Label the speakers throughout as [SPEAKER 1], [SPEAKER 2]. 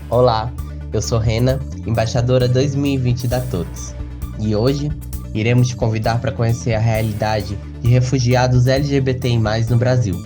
[SPEAKER 1] Olá, eu sou Rena, embaixadora 2020 da TOTS, e hoje iremos te convidar para conhecer a realidade de refugiados LGBTI+, no Brasil.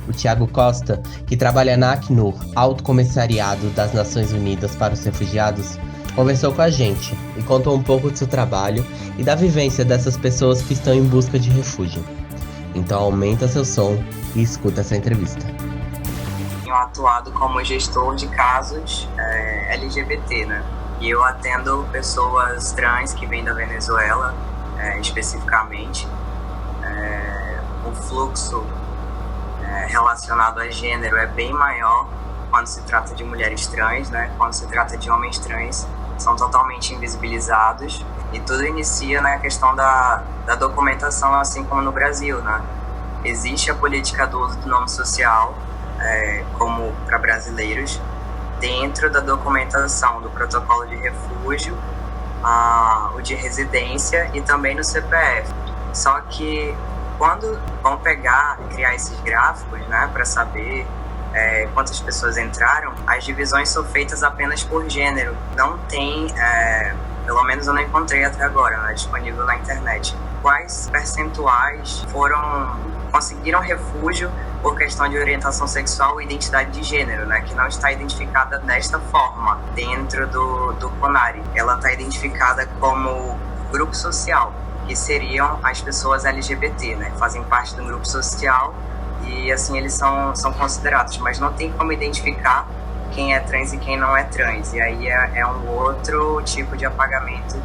[SPEAKER 1] O Thiago Costa, que trabalha na Acnur, Alto Comissariado das Nações Unidas para os Refugiados, conversou com a gente e contou um pouco do seu trabalho e da vivência dessas pessoas que estão em busca de refúgio. Então aumenta seu som e escuta essa entrevista.
[SPEAKER 2] Tenho atuado como gestor de casos LGBT, né? E eu atendo pessoas trans que vêm da Venezuela, especificamente. O fluxo relacionado a gênero é bem maior quando se trata de mulheres trans, né? Quando se trata de homens trans, são totalmente invisibilizados. E tudo inicia na questão da documentação, assim como no Brasil, né? Existe a política do uso do nome social, como para brasileiros, dentro da documentação do protocolo de refúgio, o de residência e também no CPF. Só que quando vão criar esses gráficos, né, para saber quantas pessoas entraram, as divisões são feitas apenas por gênero. Não tem, pelo menos eu não encontrei até agora, né, disponível na internet, quais percentuais conseguiram refúgio por questão de orientação sexual e identidade de gênero, né, que não está identificada desta forma dentro do CONARE. Ela está identificada como grupo social, que seriam as pessoas LGBT, né, fazem parte do grupo social e assim eles são considerados, mas não tem como identificar quem é trans e quem não é trans, e aí é um outro tipo de apagamento,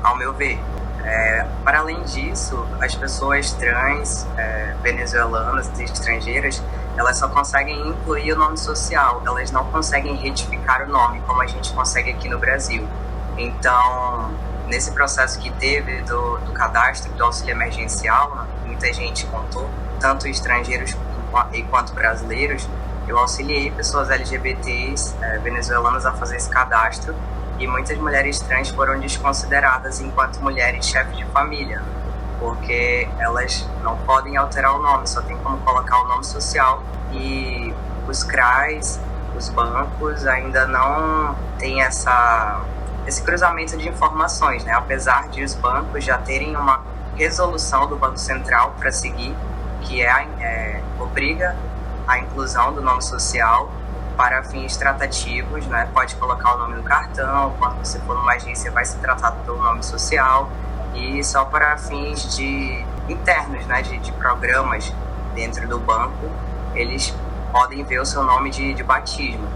[SPEAKER 2] ao meu ver. Para além disso, as pessoas trans, venezuelanas e estrangeiras, elas só conseguem incluir o nome social, elas não conseguem retificar o nome, como a gente consegue aqui no Brasil. Então, nesse processo que teve do cadastro do auxílio emergencial, muita gente contou, tanto estrangeiros quanto brasileiros, eu auxiliei pessoas LGBTs venezuelanas a fazer esse cadastro, e muitas mulheres trans foram desconsideradas enquanto mulheres chefes de família, porque elas não podem alterar o nome, só tem como colocar o nome social, e os CRAs, os bancos ainda não têm esse cruzamento de informações, né? Apesar de os bancos já terem uma resolução do Banco Central para seguir, que obriga a inclusão do nome social para fins tratativos, né? Pode colocar o nome no cartão, quando você for numa agência vai ser tratado pelo nome social, e só para fins internos, né? de programas dentro do banco, eles podem ver o seu nome de batismo.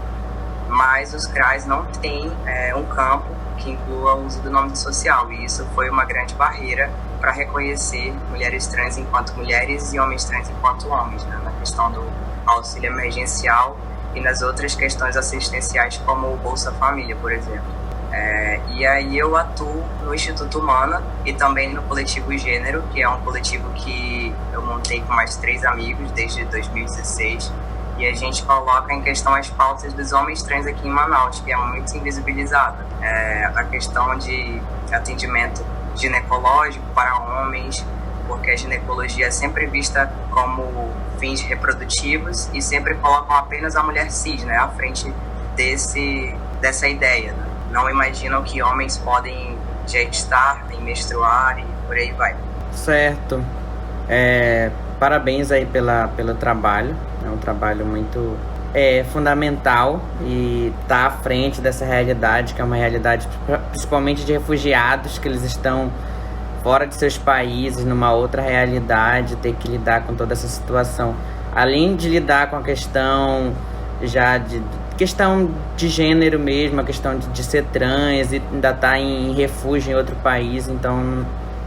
[SPEAKER 2] Mas os CRAs não têm um campo que inclua o uso do nome social, e isso foi uma grande barreira para reconhecer mulheres trans enquanto mulheres e homens trans enquanto homens, né? Na questão do auxílio emergencial e nas outras questões assistenciais, como o Bolsa Família, por exemplo. E aí eu atuo no Instituto Humana e também no Coletivo Gênero, que é um coletivo que eu montei com mais 3 amigos desde 2016, e a gente coloca em questão as pautas dos homens trans aqui em Manaus, que é muito invisibilizada. A questão de atendimento ginecológico para homens, porque a ginecologia é sempre vista como fins reprodutivos e sempre colocam apenas a mulher cis, né, à frente dessa ideia, né? Não imaginam que homens podem gestar e menstruar e por aí vai.
[SPEAKER 3] Certo. Parabéns aí pelo trabalho. É um trabalho muito fundamental e tá à frente dessa realidade, que é uma realidade principalmente de refugiados, que eles estão fora de seus países, numa outra realidade, ter que lidar com toda essa situação. Além de lidar com a questão questão de gênero mesmo, a questão de ser trans e ainda estar em refúgio em outro país, então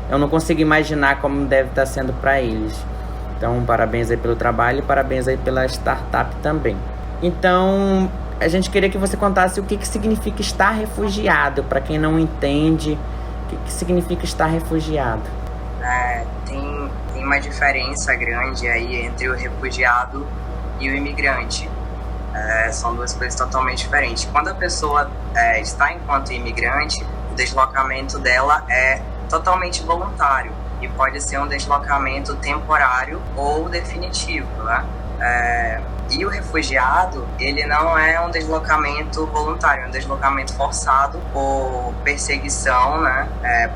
[SPEAKER 3] eu não consigo imaginar como deve estar sendo para eles. Então, parabéns aí pelo trabalho e parabéns aí pela startup também. Então, a gente queria que você contasse o que significa estar refugiado, para quem não entende. O que significa estar refugiado?
[SPEAKER 2] Tem uma diferença grande aí entre o refugiado e o imigrante. São duas coisas totalmente diferentes. Quando a pessoa está enquanto imigrante, o deslocamento dela é totalmente voluntário e pode ser um deslocamento temporário ou definitivo, né? E o refugiado, ele não é um deslocamento voluntário, é um deslocamento forçado por perseguição, né,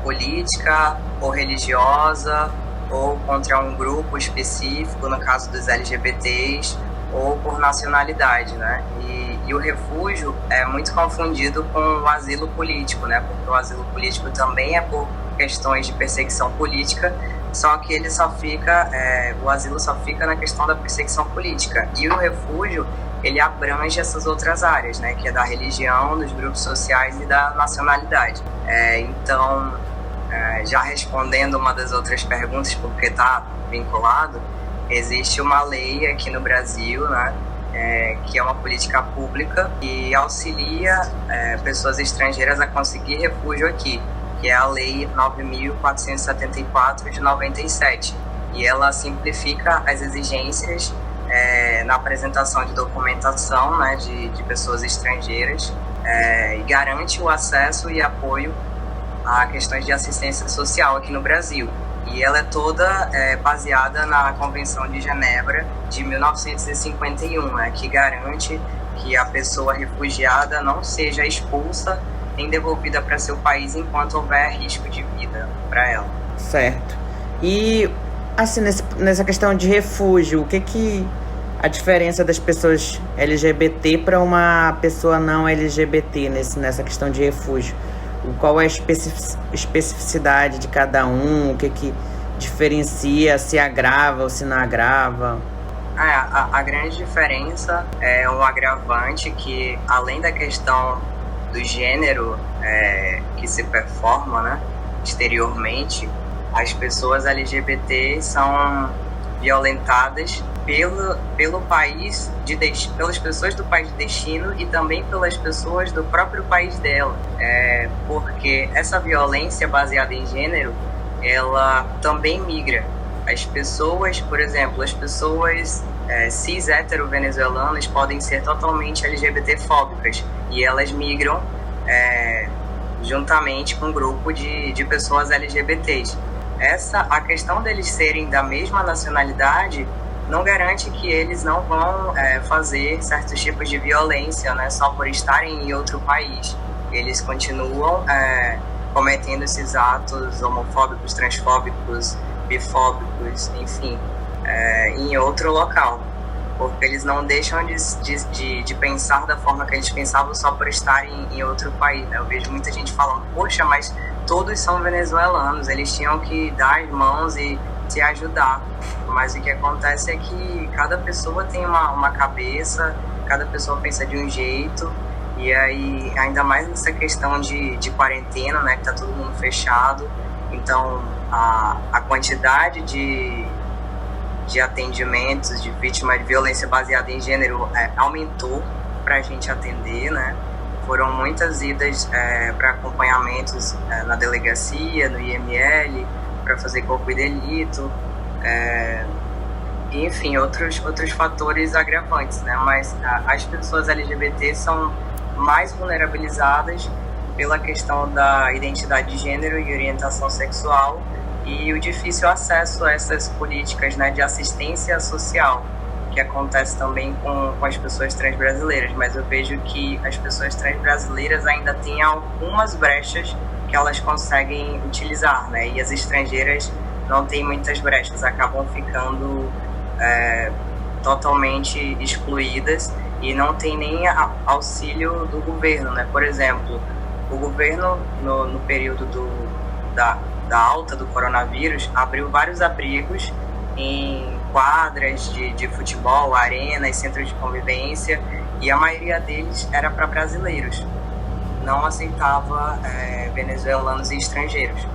[SPEAKER 2] política ou religiosa, ou contra um grupo específico, no caso dos LGBTs, ou por nacionalidade, né? E o refúgio é muito confundido com o asilo político, né? Porque o asilo político também é por questões de perseguição política, só que ele só fica, o asilo só fica na questão da perseguição política. E o refúgio, ele abrange essas outras áreas, né? Que é da religião, dos grupos sociais e da nacionalidade. Então, já respondendo uma das outras perguntas, porque está vinculado, existe uma lei aqui no Brasil, né? Que é uma política pública que auxilia pessoas estrangeiras a conseguir refúgio aqui, que é a Lei 9.474 de 97. E ela simplifica as exigências na apresentação de documentação, né, de pessoas estrangeiras, e garante o acesso e apoio a questões de assistência social aqui no Brasil. E ela é toda baseada na Convenção de Genebra de 1951, né, que garante que a pessoa refugiada não seja expulsa nem devolvida para seu país enquanto houver risco de vida para ela.
[SPEAKER 3] Certo. E, assim, nessa questão de refúgio, o que a diferença das pessoas LGBT para uma pessoa não LGBT nessa questão de refúgio? Qual é a especificidade de cada um? O que diferencia, se agrava ou se não agrava?
[SPEAKER 2] A grande diferença é um agravante que, além da questão do gênero que se performa, né, exteriormente, as pessoas LGBT são violentadas pelo país pelas pessoas do país de destino e também pelas pessoas do próprio país dela, porque essa violência baseada em gênero, ela também migra. As pessoas, por exemplo, as pessoas cis hétero venezuelanas podem ser totalmente LGBT-fóbicas e elas migram juntamente com um grupo de pessoas LGBTs. A questão deles serem da mesma nacionalidade não garante que eles não vão fazer certos tipos de violência, né, só por estarem em outro país. Eles continuam cometendo esses atos homofóbicos, transfóbicos, bifóbicos, enfim, em outro local, porque eles não deixam de pensar da forma que eles pensavam só por estarem em outro país, né? Eu vejo muita gente falando, poxa, mas todos são venezuelanos, eles tinham que dar as mãos e se ajudar. Mas o que acontece é que cada pessoa tem uma cabeça, cada pessoa pensa de um jeito, e aí, ainda mais nessa questão de quarentena, né, que tá todo mundo fechado, então a quantidade de atendimentos de vítimas de violência baseada em gênero aumentou para a gente atender, né? Foram muitas idas para acompanhamentos na delegacia, no IML, para fazer corpo e delito, e, enfim, outros fatores agravantes, né? Mas as pessoas LGBT são mais vulnerabilizadas pela questão da identidade de gênero e orientação sexual e o difícil acesso a essas políticas, né, de assistência social, que acontece também com as pessoas trans brasileiras. Mas eu vejo que as pessoas trans brasileiras ainda têm algumas brechas que elas conseguem utilizar, né? E as estrangeiras não têm muitas brechas, acabam ficando totalmente excluídas e não tem nem auxílio do governo, né? Por exemplo, o governo, no período da alta do coronavírus, abriu vários abrigos em quadras de futebol, arenas, centros de convivência, e a maioria deles era para brasileiros. Não aceitava venezuelanos e estrangeiros.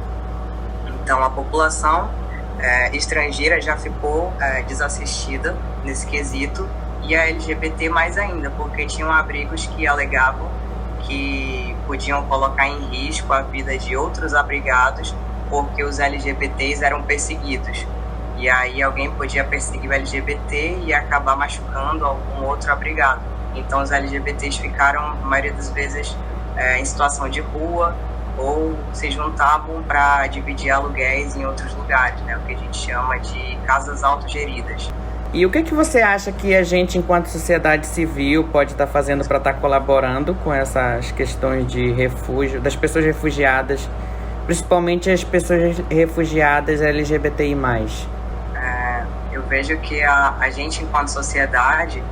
[SPEAKER 2] Então a população estrangeira já ficou desassistida nesse quesito, e a LGBT mais ainda, porque tinham abrigos que alegavam que podiam colocar em risco a vida de outros abrigados porque os LGBTs eram perseguidos. E aí alguém podia perseguir o LGBT e acabar machucando algum outro abrigado. Então os LGBTs ficaram, a maioria das vezes, em situação de rua, ou se juntavam para dividir aluguéis em outros lugares, né? O que a gente chama de casas autogeridas.
[SPEAKER 3] E o que você acha que a gente, enquanto sociedade civil, pode estar fazendo para estar colaborando com essas questões de refúgio, das pessoas refugiadas, principalmente as pessoas refugiadas LGBTI+.
[SPEAKER 2] Eu vejo que a gente, enquanto sociedade,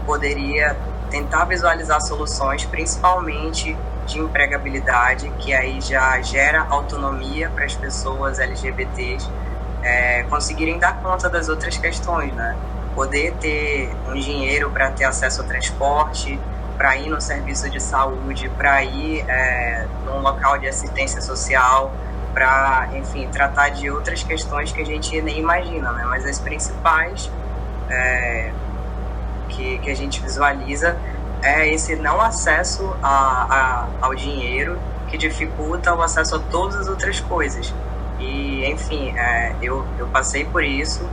[SPEAKER 2] poderia tentar visualizar soluções, principalmente de empregabilidade, que aí já gera autonomia para as pessoas LGBTs conseguirem dar conta das outras questões, né? Poder ter um dinheiro para ter acesso ao transporte, para ir no serviço de saúde, para ir num local de assistência social, para, enfim, tratar de outras questões que a gente nem imagina, né? Mas as principais que a gente visualiza é esse não acesso ao dinheiro, que dificulta o acesso a todas as outras coisas. E, enfim, eu passei por isso,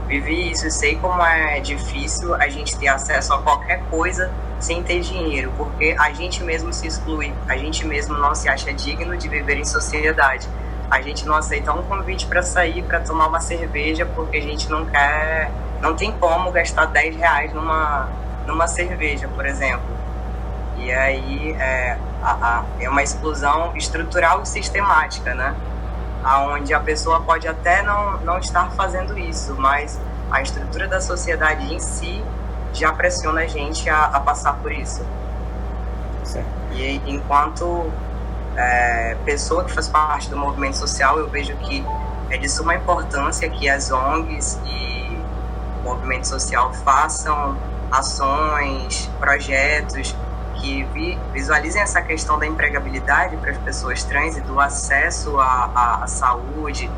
[SPEAKER 2] vivi isso e sei como é difícil a gente ter acesso a qualquer coisa sem ter dinheiro, porque a gente mesmo se exclui, a gente mesmo não se acha digno de viver em sociedade. A gente não aceita um convite para sair, para tomar uma cerveja, porque a gente não tem como gastar R$10 numa cerveja, por exemplo. E aí é uma exclusão estrutural e sistemática, né? Onde a pessoa pode até não estar fazendo isso, mas a estrutura da sociedade em si já pressiona a gente a passar por isso.
[SPEAKER 3] Certo.
[SPEAKER 2] E enquanto pessoa que faz parte do movimento social, eu vejo que é de suma importância que as ONGs e o movimento social façam ações, projetos que visualizem essa questão da empregabilidade para as pessoas trans e do acesso à saúde,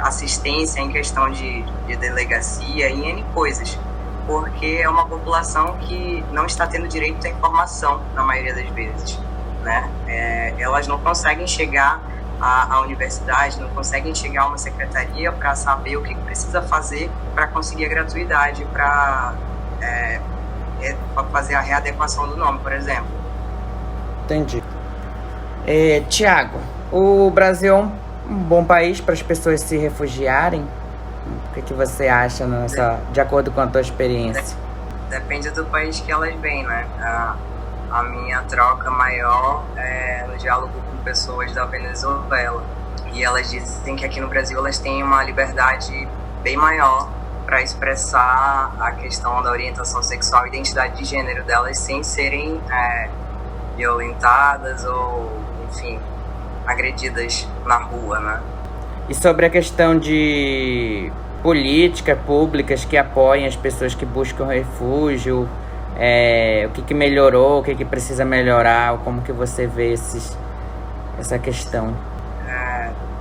[SPEAKER 2] assistência em questão de delegacia e N coisas, porque é uma população que não está tendo direito à informação na maioria das vezes, né? Elas não conseguem chegar à universidade, não conseguem chegar a uma secretaria para saber o que precisa fazer para conseguir a gratuidade, para fazer a readequação do nome, por exemplo.
[SPEAKER 3] Entendi. Tiago, o Brasil é um bom país para as pessoas se refugiarem? O que você acha de acordo com a tua experiência?
[SPEAKER 2] Depende do país que elas vêm, né? A minha troca maior é no diálogo com pessoas da Venezuela. E elas dizem que aqui no Brasil elas têm uma liberdade bem maior para expressar a questão da orientação sexual e identidade de gênero delas sem serem violentadas ou, enfim, agredidas na rua, né?
[SPEAKER 3] E sobre a questão de políticas públicas que apoiem as pessoas que buscam refúgio, o que melhorou, o que precisa melhorar, como que você vê essa questão?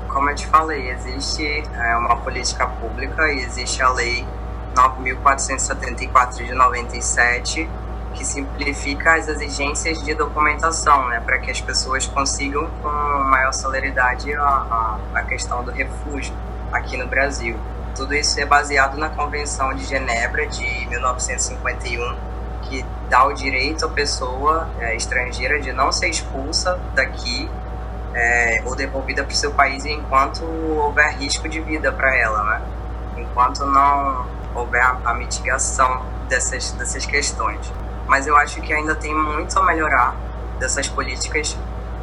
[SPEAKER 2] Como eu te falei, existe uma política pública e existe a Lei 9.474 de 97, que simplifica as exigências de documentação, né, para que as pessoas consigam com maior celeridade a questão do refúgio aqui no Brasil. Tudo isso é baseado na Convenção de Genebra de 1951, que dá o direito à pessoa estrangeira de não ser expulsa daqui ou devolvida para o seu país enquanto houver risco de vida para ela, né? Enquanto não houver a mitigação dessas questões. Mas eu acho que ainda tem muito a melhorar dessas políticas,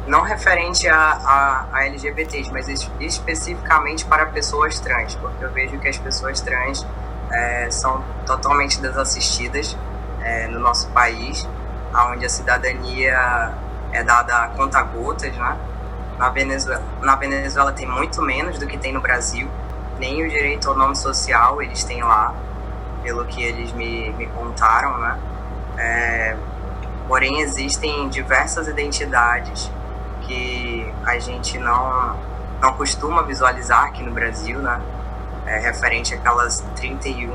[SPEAKER 2] não referente a LGBTs, mas especificamente para pessoas trans, porque eu vejo que as pessoas trans são totalmente desassistidas no nosso país, onde a cidadania é dada a conta-gotas, né? Na Venezuela tem muito menos do que tem no Brasil, nem o direito ao nome social eles têm lá, pelo que eles me contaram, né? Porém, existem diversas identidades que a gente não costuma visualizar aqui no Brasil, né? Referente àquelas 31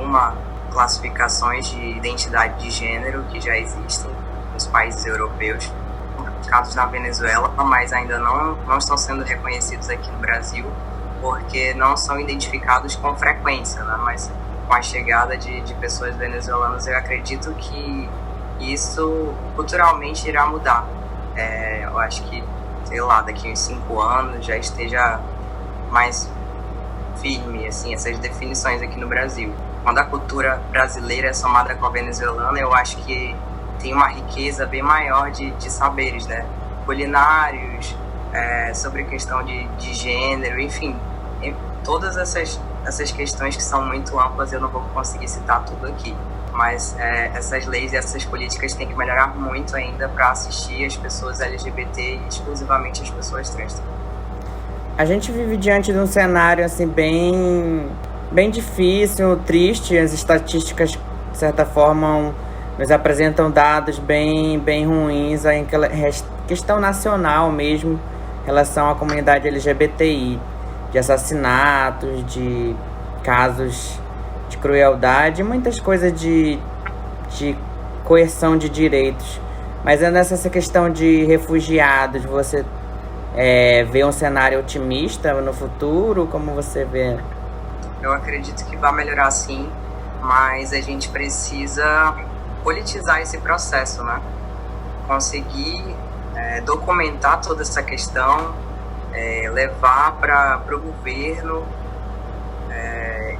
[SPEAKER 2] classificações de identidade de gênero que já existem nos países europeus, casos na Venezuela, mas ainda não estão sendo reconhecidos aqui no Brasil, porque não são identificados com frequência, né? Mas com a chegada de pessoas venezuelanas, eu acredito que isso culturalmente irá mudar. Eu acho que, sei lá, daqui a uns 5 anos já esteja mais firme, assim, essas definições aqui no Brasil. quando a cultura brasileira é somada com a venezuelana, eu acho que tem uma riqueza bem maior de saberes, né? Culinários, sobre questão de gênero, enfim, todas essas questões que são muito amplas, eu não vou conseguir citar tudo aqui. Mas essas leis e essas políticas têm que melhorar muito ainda para assistir as pessoas LGBT e exclusivamente as pessoas trans.
[SPEAKER 3] A gente vive diante de um cenário assim bem difícil, triste. As estatísticas, de certa forma, nos apresentam dados bem ruins em questão nacional mesmo, em relação à comunidade LGBTI, de assassinatos, de casos de crueldade, muitas coisas de coerção de direitos. Mas é nessa questão de refugiados, você vê um cenário otimista no futuro? Como você vê?
[SPEAKER 2] Eu acredito que vai melhorar sim, mas a gente precisa politizar esse processo, né? Conseguir documentar toda essa questão, levar para o governo,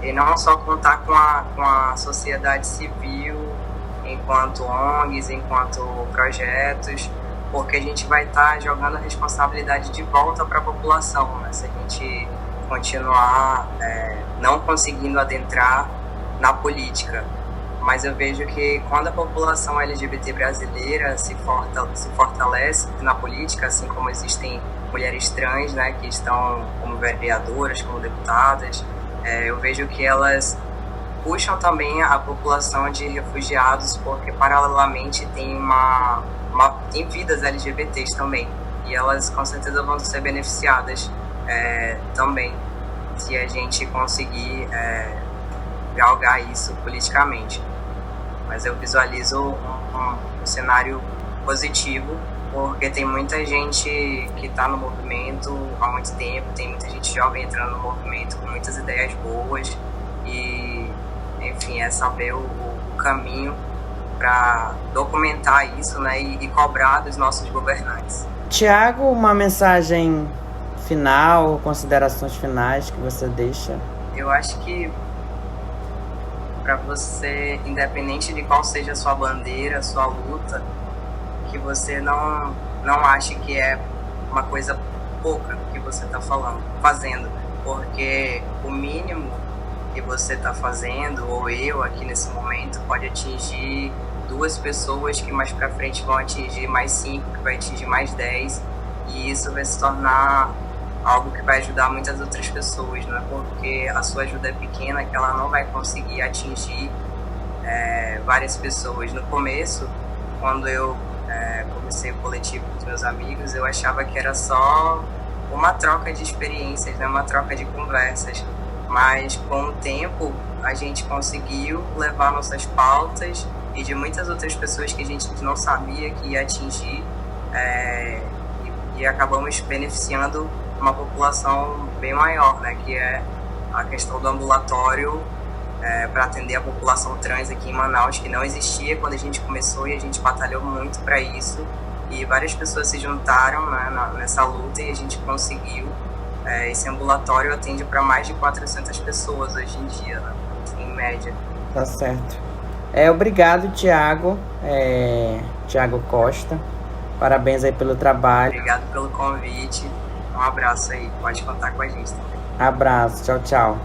[SPEAKER 2] e não só contar com a sociedade civil, enquanto ONGs, enquanto projetos, porque a gente vai estar jogando a responsabilidade de volta para a população, né? Se a gente continuar não conseguindo adentrar na política. Mas eu vejo que quando a população LGBT brasileira se fortalece na política, assim como existem mulheres trans, né, que estão como vereadoras, como deputadas, eu vejo que elas puxam também a população de refugiados, porque paralelamente tem vidas LGBTs também, e elas com certeza vão ser beneficiadas também, se a gente conseguir galgar isso politicamente. Mas eu visualizo um cenário positivo, porque tem muita gente que está no movimento há muito tempo, tem muita gente jovem entrando no movimento com muitas ideias boas, e enfim, é saber o caminho para documentar isso, né, e cobrar dos nossos governantes.
[SPEAKER 3] Tiago, uma mensagem final, considerações finais que você deixa?
[SPEAKER 2] Eu acho que para você, independente de qual seja a sua bandeira, a sua luta, que você não ache que é uma coisa pouca que você está fazendo, porque o mínimo que você está fazendo, ou eu aqui nesse momento, pode atingir 2 pessoas, que mais para frente vão atingir mais 5, que vai atingir mais 10, e isso vai se tornar algo que vai ajudar muitas outras pessoas, né? Porque a sua ajuda é pequena, que ela não vai conseguir atingir várias pessoas. No começo, quando eu comecei o coletivo com os meus amigos, eu achava que era só uma troca de experiências, né? Uma troca de conversas, mas com o tempo a gente conseguiu levar nossas pautas e de muitas outras pessoas que a gente não sabia que ia atingir, e acabamos beneficiando uma população bem maior, né, que é a questão do ambulatório para atender a população trans aqui em Manaus, que não existia quando a gente começou, e a gente batalhou muito para isso, e várias pessoas se juntaram, né, nessa luta, e a gente conseguiu. Esse ambulatório atende para mais de 400 pessoas hoje em dia, né, em média.
[SPEAKER 3] Tá certo. Obrigado, Tiago. Tiago Costa. Parabéns aí pelo trabalho.
[SPEAKER 2] Obrigado pelo convite. Um abraço aí, pode contar com a gente também.
[SPEAKER 3] Abraço, tchau, tchau.